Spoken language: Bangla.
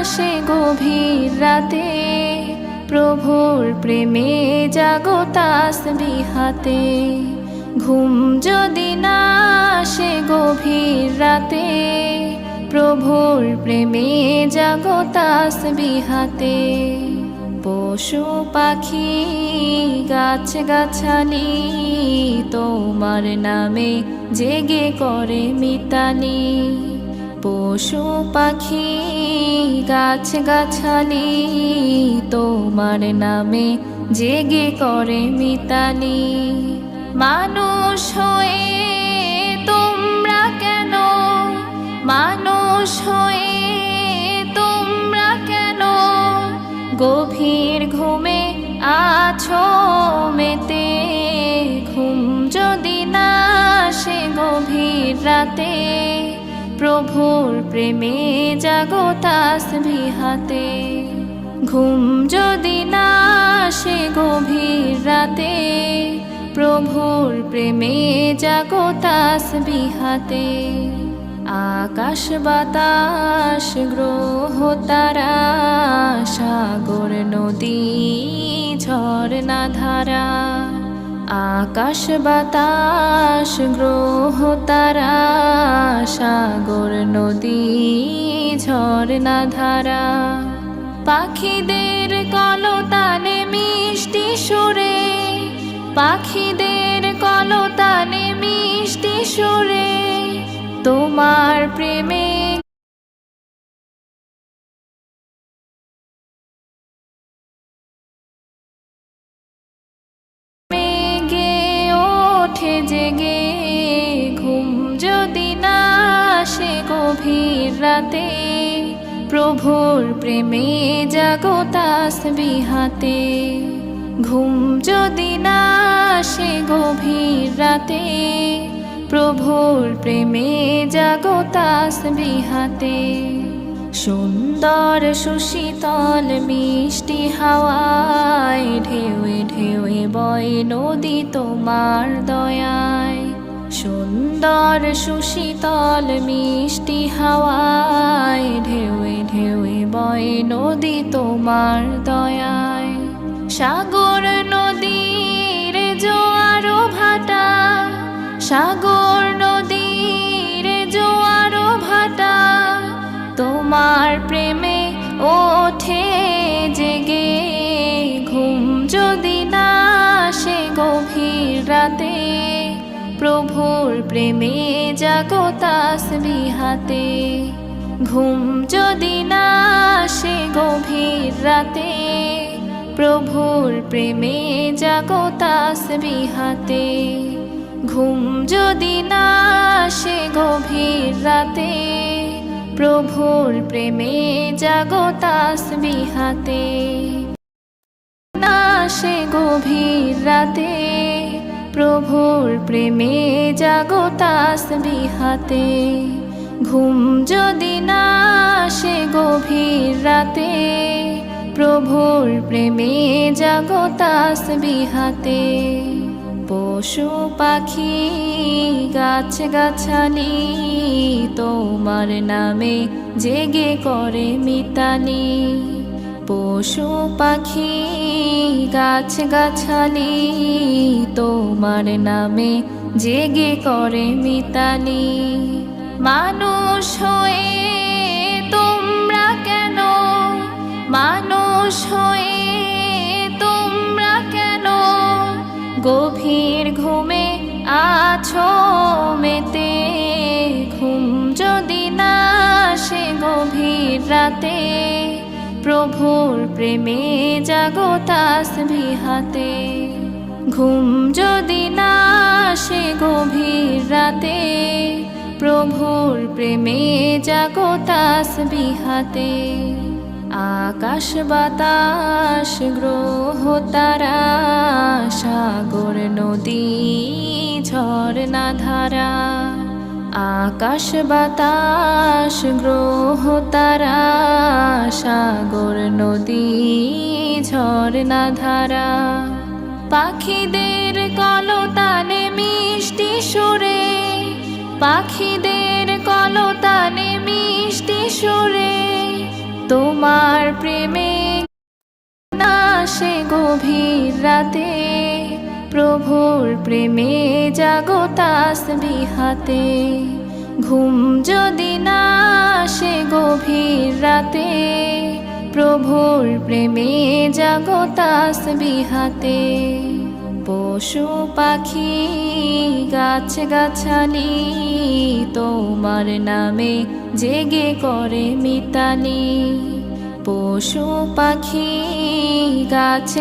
আসে গভীর রাতে, প্রভুর প্রেমে জাগো তাসবিহাতে। ঘুম যদি না আসে গভীর রাতে, প্রভুর প্রেমে জাগো তাসবিহাতে। পশু পাখি গাছ গাছালি তোমার নামে জেগে করে মিতালি। পশু পাখি গাছ গাছালি তোমার নামে জেগে করে মিতালি। মানুষ হয়ে তোমরা কেন, মানুষ হয়ে তোমরা কেন গভীর ঘুমে আছো মেতে। ঘুম যদি না আসে গভীর রাতে, প্রভুর প্রেমে জাগো তাসবিহাতে। ঘুম যদি না আসে গভীর রাতে, প্রভুর প্রেমে জাগো তাসবিহাতে। আকাশ বাতাস গ্রহ তারা, সাগর নদী ঝরনা ধারা। আকাশ বাতাস গ্রহ তারা, সাগর নদী ঝরনা ধারা। পাখিদের কলতানে মিষ্টি সুরে, পাখিদের কলতানে মিষ্টি সুরে তোমার প্রেমে ওঠে জেগে। ঘুম যদি না আসে গভীর রাতে, প্রভুর প্রেমে জাগো তাসবিহাতে। ঘুম যদি না আসে গভীর রাতে, প্রভুর প্রেমে জাগো তাসবিহাতে। সুন্দর সুশীতল মিষ্টি হাওয়ায় ঢেউয়ে ঢেউয়ে বয় নদী তোমার দয়ায়। সুন্দর সুশীতল মিষ্টি হাওয়ায় ঢেউয়ে ঢেউয়ে বয় নদী তোমার দয়ায়। সাগর নদীর জোয়ারো ভাটা, সাগর নদীর জোয়ারো ভাটা তোমার প্রেমে ওঠে জেগে। ঘুম যদি না আসে গভীর রাতে, প্রভুর প্রেমে জাগো তাসবিহাতে। ঘুম যদি না আসে গভীর রাতে, প্রভুর প্রেমে জাগো তাসবিহাতে। ঘুম যদি না আসে গভীর রাতে, প্রভুর প্রেমে জাগো তাসবিহাতে। না আসে গভীর রাতে, প্রভুর প্রেমে জাগো তাসবিহাতে। ঘুম যদি না আসে গভীর রাতে, প্রভুর প্রেমে জাগো তাসবিহাতে। পশু পাখি গাছ গাছালি তোমার নামে জেগে করে মিতালি। পশু পাখি গাছ গাছালি তোমার নামে জেগে করে মিতালি। মানুষ হয়ে তোমরা কেন, মানুষ হয়ে তোমরা কেন গভীর ঘুমে আছো মেতে। ঘুম যদি না আসে গভীর রাতে, প্রভুর প্রেমে জাগো তাসবিহাতে। ঘুম যদি না আসে গভীর রাতে, প্রভুর প্রেমে জাগো তাসবিহাতে। আকাশ বাতাস গ্রহ তারা, সাগর নদী ঝরনা ধারা। আকাশ বাতাস গ্রহ তারা, সাগর নদী ঝরনা ধারা। পাখিদের কলতানে মিষ্টি সুরে, পাখিদের কলতানে মিষ্টি সুরে তোমার প্রেমে না সে গভীর রাতে, প্রভুর প্রেমে জাগো তাসবিহাতে। ঘুম যদি না আসে গভীর রাতে, প্রভুর প্রেমে জাগো তাসবিহাতে। পশু পাখি গাছ গাছালি তোমার নামে জেগে করে মিতালি। পশু পাখি গাছ